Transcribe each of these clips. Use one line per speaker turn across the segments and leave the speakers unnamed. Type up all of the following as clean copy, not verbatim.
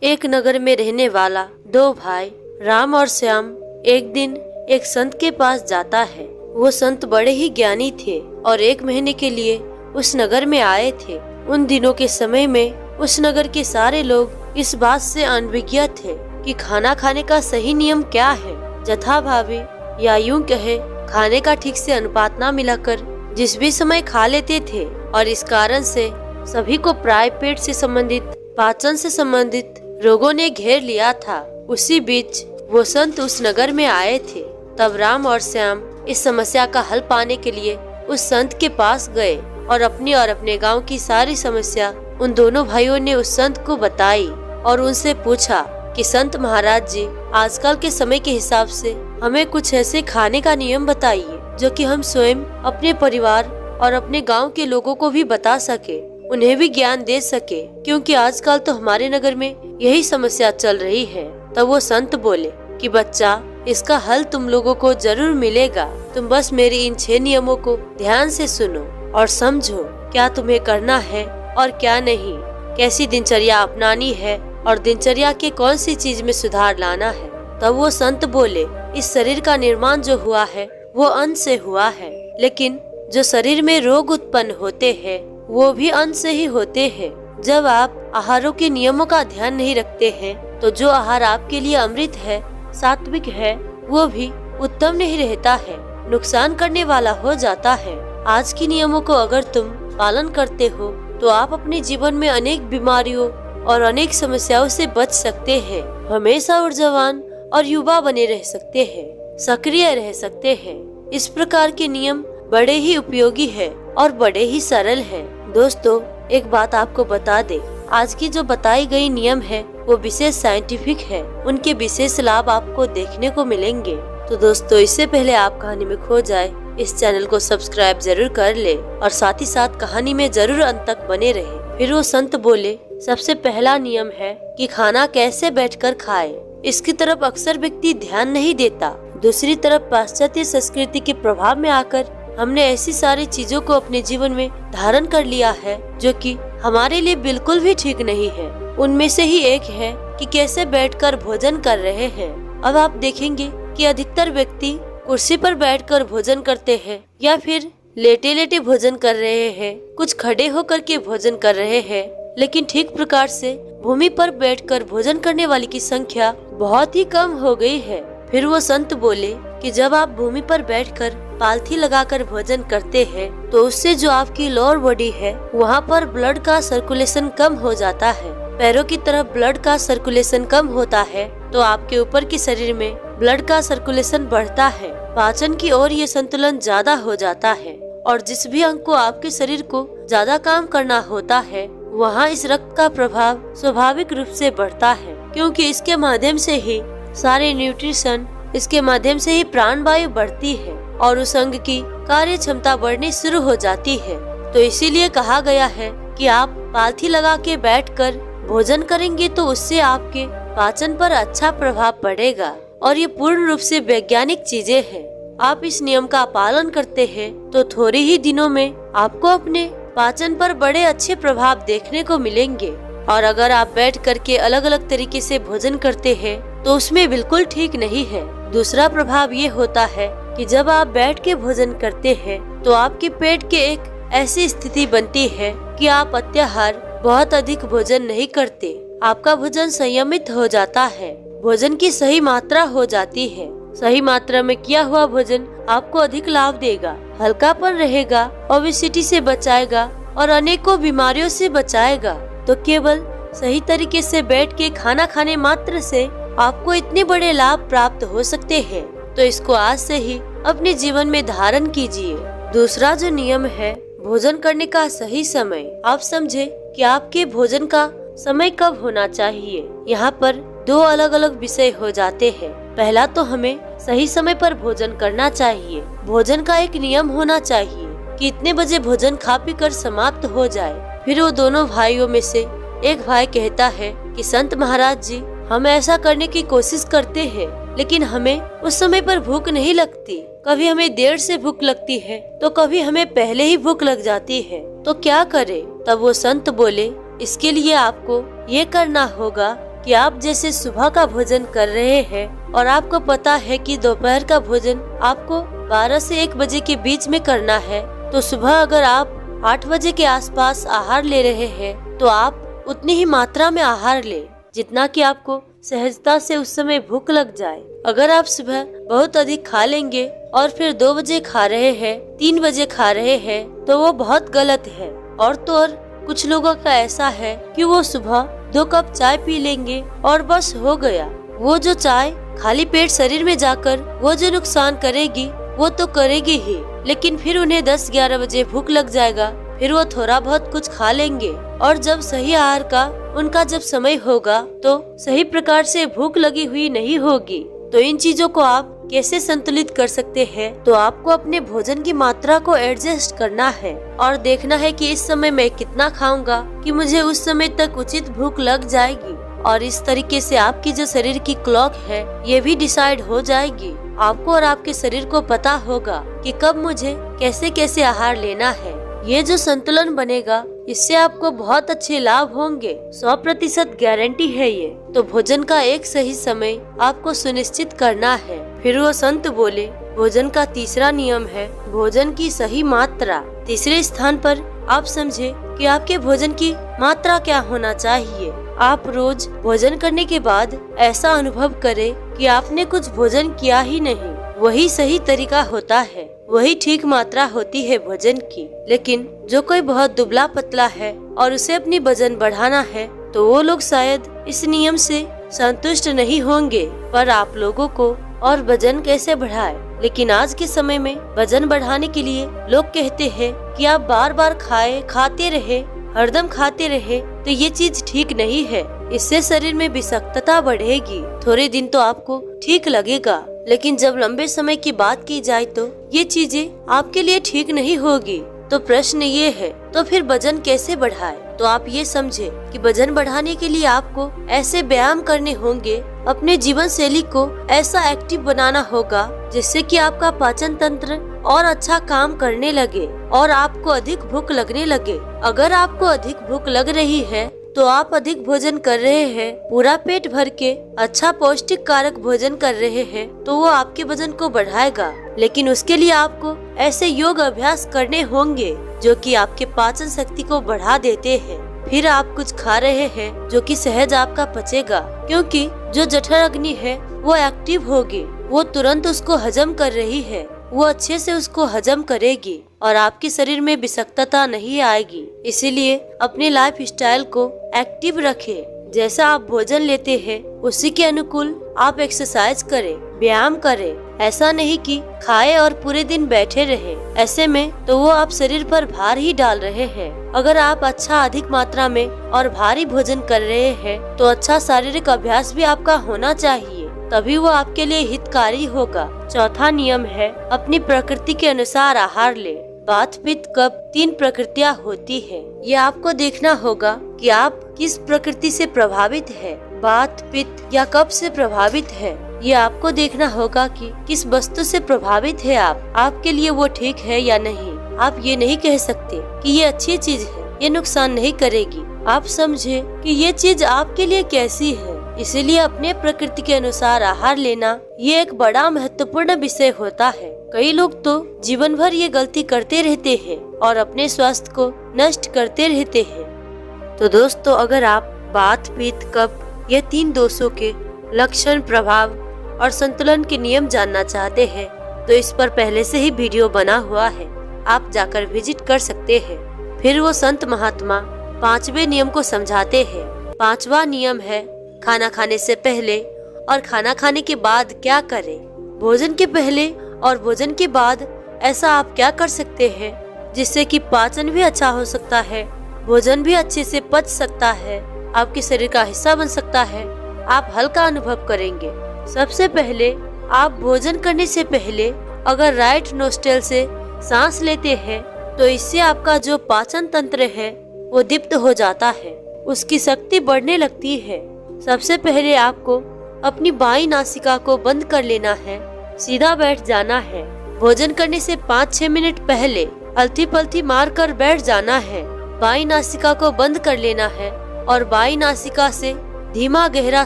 एक नगर में रहने वाला दो भाई राम और श्याम एक दिन एक संत के पास जाता है। वो संत बड़े ही ज्ञानी थे और 1 महीने के लिए उस नगर में आए थे। उन दिनों के समय में उस नगर के सारे लोग इस बात से अनभिज्ञ थे कि खाना खाने का सही नियम क्या है। जथाभावी या यूं कहे खाने का ठीक से अनुपात न मिलाकर जिस भी समय खा लेते थे और इस कारण से सभी को प्राय पेट से संबंधित, पाचन से संबंधित रोगों ने घेर लिया था। उसी बीच वो संत उस नगर में आए थे। तब राम और श्याम इस समस्या का हल पाने के लिए उस संत के पास गए और अपने गांव की सारी समस्या उन दोनों भाइयों ने उस संत को बताई और उनसे पूछा कि संत महाराज जी, आजकल के समय के हिसाब से हमें कुछ ऐसे खाने का नियम बताइए जो कि हम स्वयं, अपने परिवार और अपने गांव के लोगों को भी बता सके, उन्हें भी ज्ञान दे सके, क्योंकि आजकल तो हमारे नगर में यही समस्या चल रही है। तब वो संत बोले कि बच्चा, इसका हल तुम लोगों को जरूर मिलेगा। तुम बस मेरी इन 6 नियमों को ध्यान से सुनो और समझो क्या तुम्हें करना है और क्या नहीं, कैसी दिनचर्या अपनानी है और दिनचर्या के कौन सी चीज में सुधार लाना है। तब वो संत बोले, इस शरीर का निर्माण जो हुआ है वो अन्न से हुआ है, लेकिन जो शरीर में रोग उत्पन्न होते हैं वो भी अन्न से ही होते हैं। जब आप आहारों के नियमों का ध्यान नहीं रखते हैं तो जो आहार आपके लिए अमृत है, सात्विक है, वो भी उत्तम नहीं रहता है, नुकसान करने वाला हो जाता है। आज के नियमों को अगर तुम पालन करते हो तो आप अपने जीवन में अनेक बीमारियों और अनेक समस्याओं से बच सकते हैं, हमेशा ऊर्जावान और युवा बने रह सकते हैं, सक्रिय रह सकते हैं। इस प्रकार के नियम बड़े ही उपयोगी है और बड़े ही सरल है। दोस्तों, एक बात आपको बता दे, आज की जो बताई गई नियम है वो विशेष साइंटिफिक है, उनके विशेष लाभ आपको देखने को मिलेंगे। तो दोस्तों, इससे पहले आप कहानी में खो जाए, इस चैनल को सब्सक्राइब जरूर कर ले और साथ ही साथ कहानी में जरूर अंत तक बने रहे। फिर वो संत बोले, सबसे पहला नियम है कि खाना कैसे बैठकर खाए। इसकी तरफ अक्सर व्यक्ति ध्यान नहीं देता। दूसरी तरफ पाश्चात्य संस्कृति के प्रभाव में आकर हमने ऐसी सारी चीजों को अपने जीवन में धारण कर लिया है जो कि हमारे लिए बिल्कुल भी ठीक नहीं है। उनमें से ही एक है कि कैसे बैठकर भोजन कर रहे हैं। अब आप देखेंगे कि अधिकतर व्यक्ति कुर्सी पर बैठकर भोजन करते हैं या फिर लेटे लेटे भोजन कर रहे हैं, कुछ खड़े होकर के भोजन कर रहे हैं, लेकिन ठीक प्रकार से भूमि पर बैठकर भोजन करने वाली की संख्या बहुत ही कम हो गई है। फिर वो संत बोले कि जब आप भूमि पर बैठकर पालथी लगाकर भोजन करते हैं तो उससे जो आपकी लोअर बॉडी है वहाँ पर ब्लड का सर्कुलेशन कम हो जाता है। पैरों की तरफ ब्लड का सर्कुलेशन कम होता है तो आपके ऊपर के शरीर में ब्लड का सर्कुलेशन बढ़ता है, पाचन की ओर ये संतुलन ज्यादा हो जाता है और जिस भी अंग को आपके शरीर को ज्यादा काम करना होता है वहाँ इस रक्त का प्रभाव स्वाभाविक रूप से बढ़ता है, क्योंकि इसके माध्यम से ही सारे न्यूट्रिशन, इसके माध्यम से ही प्राणवायु बढ़ती है और उस अंग की कार्य क्षमता बढ़नी शुरू हो जाती है। तो इसीलिए कहा गया है कि आप पालथी लगा के बैठकर भोजन करेंगे तो उससे आपके पाचन पर अच्छा प्रभाव पड़ेगा और ये पूर्ण रूप से वैज्ञानिक चीजें हैं। आप इस नियम का पालन करते हैं तो थोड़े ही दिनों में आपको अपने पाचन पर बड़े अच्छे प्रभाव देखने को मिलेंगे। और अगर आप बैठ करके अलग अलग तरीके से भोजन करते हैं तो उसमें बिल्कुल ठीक नहीं है। दूसरा प्रभाव ये होता है कि जब आप बैठ के भोजन करते हैं तो आपके पेट के एक ऐसी स्थिति बनती है कि आप अत्याहार, बहुत अधिक भोजन नहीं करते। आपका भोजन संयमित हो जाता है, भोजन की सही मात्रा हो जाती है। सही मात्रा में किया हुआ भोजन आपको अधिक लाभ देगा, हल्कापन रहेगा, ओबेसिटी से बचाएगा और अनेकों बीमारियों से बचाएगा। तो केवल सही तरीके से बैठ के खाना खाने मात्र से आपको इतने बड़े लाभ प्राप्त हो सकते हैं। तो इसको आज से ही अपने जीवन में धारण कीजिए। दूसरा जो नियम है भोजन करने का सही समय, आप समझे कि आपके भोजन का समय कब होना चाहिए। यहाँ पर 2 अलग अलग विषय हो जाते हैं। पहला तो हमें सही समय पर भोजन करना चाहिए। भोजन का एक नियम होना चाहिए कि इतने बजे भोजन खा पी कर समाप्त हो जाए। फिर वो दोनों भाइयों में से एक भाई कहता है कि संत महाराज जी, हम ऐसा करने की कोशिश करते हैं लेकिन हमें उस समय पर भूख नहीं लगती। कभी हमें देर से भूख लगती है तो कभी हमें पहले ही भूख लग जाती है, तो क्या करें। तब वो संत बोले, इसके लिए आपको ये करना होगा कि आप जैसे सुबह का भोजन कर रहे हैं और आपको पता है कि दोपहर का भोजन आपको 12 से 1 बजे के बीच में करना है, तो सुबह अगर आप 8 बजे के आसपास आहार ले रहे हैं तो आप उतनी ही मात्रा में आहार ले जितना कि आपको सहजता से उस समय भूख लग जाए। अगर आप सुबह बहुत अधिक खा लेंगे और फिर 2 बजे खा रहे हैं, 3 बजे खा रहे हैं, तो वो बहुत गलत है। और तो और कुछ लोगों का ऐसा है कि वो सुबह 2 कप चाय पी लेंगे और बस हो गया। वो जो चाय खाली पेट शरीर में जाकर वो जो नुकसान करेगी वो तो करेगी ही, लेकिन फिर उन्हें 10-11 बजे भूख लग जाएगा, फिर वो थोड़ा बहुत कुछ खा लेंगे और जब सही आहार का उनका जब समय होगा तो सही प्रकार से भूख लगी हुई नहीं होगी। तो इन चीजों को आप कैसे संतुलित कर सकते हैं? तो आपको अपने भोजन की मात्रा को एडजस्ट करना है और देखना है कि इस समय मैं कितना खाऊंगा कि मुझे उस समय तक उचित भूख लग जाएगी। और इस तरीके से आपकी जो शरीर की क्लॉक है ये भी डिसाइड हो जाएगी। आपको और आपके शरीर को पता होगा कि कब मुझे कैसे कैसे आहार लेना है। ये जो संतुलन बनेगा इससे आपको बहुत अच्छे लाभ होंगे, 100% गारंटी है ये। तो भोजन का एक सही समय आपको सुनिश्चित करना है। फिर वो संत बोले, भोजन का तीसरा नियम है भोजन की सही मात्रा। तीसरे स्थान पर आप समझे कि आपके भोजन की मात्रा क्या होना चाहिए। आप रोज भोजन करने के बाद ऐसा अनुभव करें कि आपने कुछ भोजन किया ही नहीं। वही सही तरीका होता है, वही ठीक मात्रा होती है भोजन की। लेकिन जो कोई बहुत दुबला पतला है और उसे अपनी वजन बढ़ाना है तो वो लोग शायद इस नियम से संतुष्ट नहीं होंगे। पर आप लोगों को और वजन कैसे बढ़ाए? लेकिन आज के समय में वजन बढ़ाने के लिए लोग कहते हैं कि आप बार बार खाते रहे, हरदम खाते रहे, तो ये चीज ठीक नहीं है। इससे शरीर में विषाक्तता बढ़ेगी। थोड़े दिन तो आपको ठीक लगेगा, लेकिन जब लंबे समय की बात की जाए तो ये चीजें आपके लिए ठीक नहीं होगी। तो प्रश्न ये है, तो फिर वजन कैसे बढ़ाए? तो आप ये समझे कि वजन बढ़ाने के लिए आपको ऐसे व्यायाम करने होंगे, अपने जीवन शैली को ऐसा एक्टिव बनाना होगा जिससे कि आपका पाचन तंत्र और अच्छा काम करने लगे और आपको अधिक भूख लगने लगे। अगर आपको अधिक भूख लग रही है तो आप अधिक भोजन कर रहे हैं, पूरा पेट भर के अच्छा पौष्टिक कारक भोजन कर रहे हैं, तो वो आपके वजन को बढ़ाएगा। लेकिन उसके लिए आपको ऐसे योग अभ्यास करने होंगे जो कि आपके पाचन शक्ति को बढ़ा देते हैं। फिर आप कुछ खा रहे हैं जो कि सहज आपका पचेगा, क्योंकि जो जठर अग्नि है वो एक्टिव होगी, वो तुरंत उसको हजम कर रही है, वो अच्छे से उसको हजम करेगी और आपके शरीर में विषाक्तता नहीं आएगी। इसीलिए अपने लाइफ स्टाइल को एक्टिव रखें। जैसा आप भोजन लेते हैं उसी के अनुकूल आप एक्सरसाइज करें, व्यायाम करें। ऐसा नहीं कि खाए और पूरे दिन बैठे रहे, ऐसे में तो वो आप शरीर पर भार ही डाल रहे हैं। अगर आप अच्छा अधिक मात्रा में और भारी भोजन कर रहे हैं तो अच्छा शारीरिक अभ्यास भी आपका होना चाहिए, तभी वो आपके लिए हितकारी होगा। चौथा नियम है अपनी प्रकृति के अनुसार आहार ले। वात पित्त कफ 3 प्रकृतियाँ होती है, ये आपको देखना होगा कि आप किस प्रकृति से प्रभावित है, वात पित्त या कफ से प्रभावित है। ये आपको देखना होगा कि किस वस्तु से प्रभावित है आप, आपके लिए वो ठीक है या नहीं। आप ये नहीं कह सकते कि ये अच्छी चीज है, ये नुकसान नहीं करेगी। आप समझे कि ये चीज आपके लिए कैसी है। इसीलिए अपने प्रकृति के अनुसार आहार लेना ये एक बड़ा महत्वपूर्ण विषय होता है। कई लोग तो जीवन भर ये गलती करते रहते हैं और अपने स्वास्थ्य को नष्ट करते रहते हैं। तो दोस्तों, अगर आप वात पित्त कफ ये 3 दोषों के लक्षण, प्रभाव और संतुलन के नियम जानना चाहते हैं तो इस पर पहले से ही वीडियो बना हुआ है, आप जाकर विजिट कर सकते हैं। फिर वो संत महात्मा 5वें नियम को समझाते हैं। 5वां नियम है खाना खाने से पहले और खाना खाने के बाद क्या करें। भोजन के पहले और भोजन के बाद ऐसा आप क्या कर सकते हैं जिससे कि पाचन भी अच्छा हो सकता है, भोजन भी अच्छे से पच सकता है, आपके शरीर का हिस्सा बन सकता है, आप हल्का अनुभव करेंगे। सबसे पहले आप भोजन करने से पहले अगर राइट नोस्ट्रल से सांस लेते हैं तो इससे आपका जो पाचन तंत्र है वो दीप्त हो जाता है, उसकी शक्ति बढ़ने लगती है। सबसे पहले आपको अपनी बाईं नासिका को बंद कर लेना है, सीधा बैठ जाना है। भोजन करने से 5-6 मिनट पहले अलथी पलथी मार कर बैठ जाना है। बाईं नासिका को बंद कर लेना है और बाईं नासिका से धीमा गहरा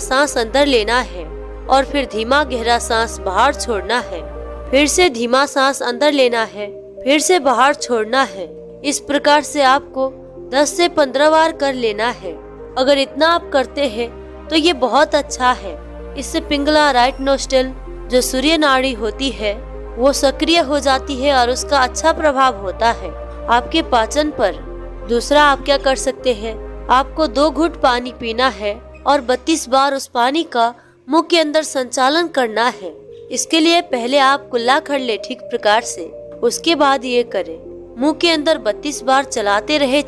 सांस अंदर लेना है और फिर धीमा गहरा सांस बाहर छोड़ना है। फिर से धीमा सांस अंदर लेना है, फिर से बाहर छोड़ना है। इस प्रकार से आपको 10 से 15 बार कर लेना है। अगर इतना आप करते हैं तो ये बहुत अच्छा है। इससे पिंगला राइट नोस्ट्रल जो सूर्य नाड़ी होती है वो सक्रिय हो जाती है और उसका अच्छा प्रभाव होता है आपके पाचन पर। दूसरा आप क्या कर सकते हैं, आपको 2 घूंट पानी पीना है और 32 बार उस पानी का मुंह के अंदर संचालन करना है। इसके लिए पहले आप कुल्ला कर ले ठीक प्रकार से, उसके बाद ये करें। मुंह के अंदर 32 बार चलाते रहे,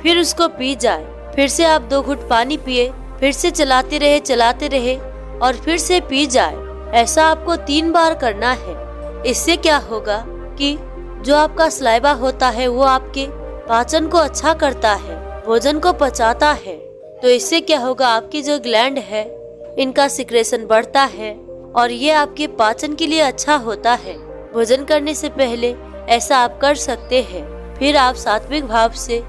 फिर उसको पी जाए। फिर से आप 2 घूंट पानी पिए, फिर से चलाते रहे और फिर से पी जाए। ऐसा आपको 3 बार करना है। इससे क्या होगा कि जो आपका सलाइवा होता है वो आपके पाचन को अच्छा करता है, भोजन को पचाता है। तो इससे क्या होगा, आपकी जो ग्लैंड है इनका सिक्रेशन बढ़ता है और ये आपके पाचन के लिए अच्छा होता है। भोजन करने से पहले ऐसा आप कर सकते हैं। फिर आप सात्विक भाव से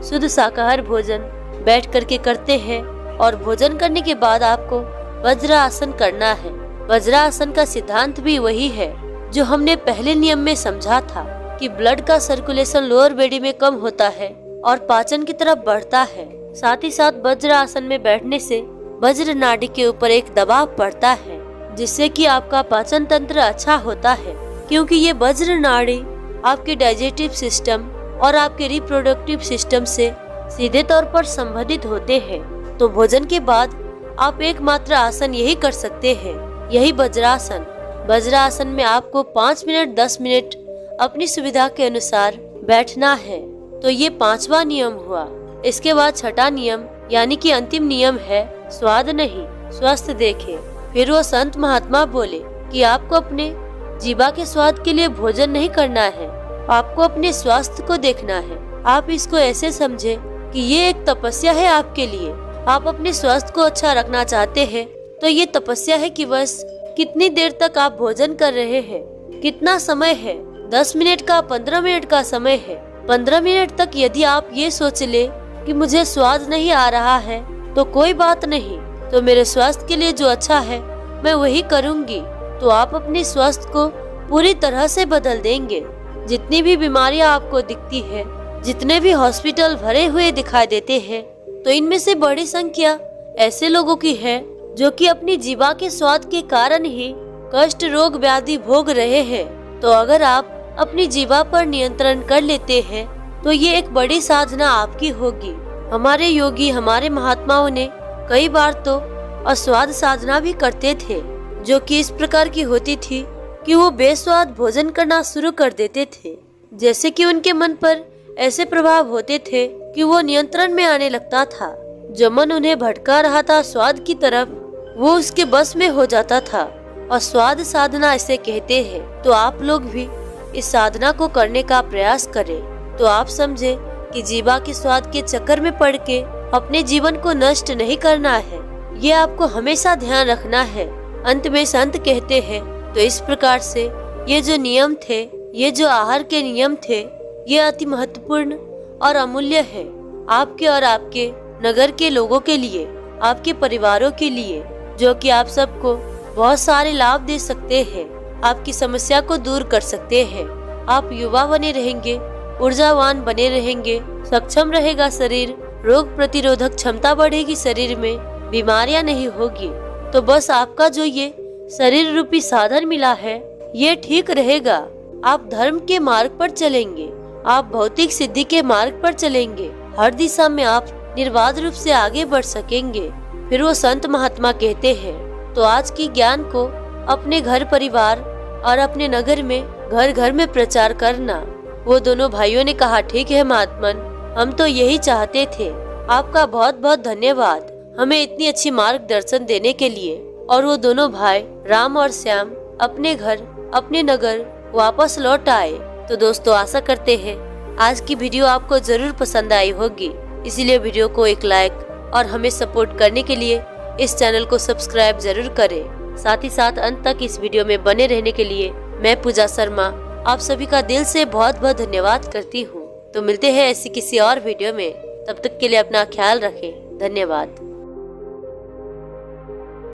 शुद्ध शाकाहार भोजन बैठ करके करते हैं और भोजन करने के बाद आपको वज्रासन करना है। वज्रासन का सिद्धांत भी वही है जो हमने पहले नियम में समझा था कि ब्लड का सर्कुलेशन लोअर बॉडी में कम होता है और पाचन की तरफ बढ़ता है। साथ ही साथ वज्रासन में बैठने से वज्र नाड़ी के ऊपर एक दबाव पड़ता है जिससे कि आपका पाचन तंत्र अच्छा होता है, क्योंकि ये वज्र नाड़ी आपके डाइजेस्टिव सिस्टम और आपके रिप्रोडक्टिव सिस्टम से सीधे तौर पर संबंधित होते हैं। तो भोजन के बाद आप एकमात्र आसन यही कर सकते हैं, यही वज्रासन। वज्रासन में आपको 5 मिनट 10 मिनट अपनी सुविधा के अनुसार बैठना है। तो ये 5वां नियम हुआ। इसके बाद 6ठा नियम यानी कि अंतिम नियम है स्वाद नहीं स्वस्थ देखें। फिर वो संत महात्मा बोले कि आपको अपने जीवा के स्वाद के लिए भोजन नहीं करना है, आपको अपने स्वास्थ्य को देखना है। आप इसको ऐसे समझे कि ये एक तपस्या है आपके लिए। आप अपने स्वास्थ्य को अच्छा रखना चाहते हैं तो ये तपस्या है कि बस कितनी देर तक आप भोजन कर रहे हैं, कितना समय है, 10 मिनट का 15 मिनट का समय है। 15 मिनट तक यदि आप ये सोच ले कि मुझे स्वाद नहीं आ रहा है तो कोई बात नहीं, तो मेरे स्वास्थ्य के लिए जो अच्छा है मैं वही करूंगी, तो आप अपने स्वास्थ्य को पूरी तरह से बदल देंगे। जितनी भी बीमारियां आपको दिखती है, जितने भी हॉस्पिटल भरे हुए दिखाई देते हैं, तो इनमें से बड़ी संख्या ऐसे लोगों की है जो कि अपनी जीवा के स्वाद के कारण ही कष्ट रोग व्याधि भोग रहे हैं। तो अगर आप अपनी जीवा पर नियंत्रण कर लेते हैं तो ये एक बड़ी साधना आपकी होगी। हमारे योगी, हमारे महात्माओं ने कई बार तो अस्वाद साधना भी करते थे, जो कि इस प्रकार की होती थी कि वो बेस्वाद भोजन करना शुरू कर देते थे। जैसे कि उनके मन पर ऐसे प्रभाव होते थे कि वो नियंत्रण में आने लगता था। जो मन उन्हें भटका रहा था स्वाद की तरफ, वो उसके बस में हो जाता था। और स्वाद साधना इसे कहते हैं। तो आप लोग भी इस साधना को करने का प्रयास करें। तो आप समझे कि जीवा के स्वाद के चक्कर में पड़ के अपने जीवन को नष्ट नहीं करना है, ये आपको हमेशा ध्यान रखना है। अंत में संत कहते हैं, तो इस प्रकार से ये जो नियम थे, ये जो आहार के नियम थे, ये अति महत्वपूर्ण और अमूल्य है आपके और आपके नगर के लोगों के लिए, आपके परिवारों के लिए, जो कि आप सबको बहुत सारे लाभ दे सकते हैं, आपकी समस्या को दूर कर सकते हैं। आप युवा बने रहेंगे, ऊर्जावान बने रहेंगे, सक्षम रहेगा शरीर, रोग प्रतिरोधक क्षमता बढ़ेगी शरीर में, बीमारियां नहीं होगी। तो बस आपका जो ये शरीर रूपी साधन मिला है ये ठीक रहेगा। आप धर्म के मार्ग पर चलेंगे, आप भौतिक सिद्धि के मार्ग पर चलेंगे, हर दिशा में आप निर्बाध रूप से आगे बढ़ सकेंगे। फिर वो संत महात्मा कहते हैं, तो आज की ज्ञान को अपने घर परिवार और अपने नगर में घर घर में प्रचार करना। वो दोनों भाइयों ने कहा, ठीक है महात्मन, हम तो यही चाहते थे। आपका बहुत बहुत धन्यवाद हमें इतनी अच्छी मार्गदर्शन देने के लिए। और वो दोनों भाई राम और श्याम अपने घर अपने नगर वापस लौट आए। तो दोस्तों, आशा करते हैं आज की वीडियो आपको जरूर पसंद आई होगी। इसीलिए वीडियो को एक लाइक और हमें सपोर्ट करने के लिए इस चैनल को सब्सक्राइब जरूर करें। साथ ही साथ अंत तक इस वीडियो में बने रहने के लिए मैं पूजा शर्मा आप सभी का दिल से बहुत बहुत धन्यवाद करती हूँ। तो मिलते हैं ऐसी किसी और वीडियो में, तब तक के लिए अपना ख्याल रखें। धन्यवाद।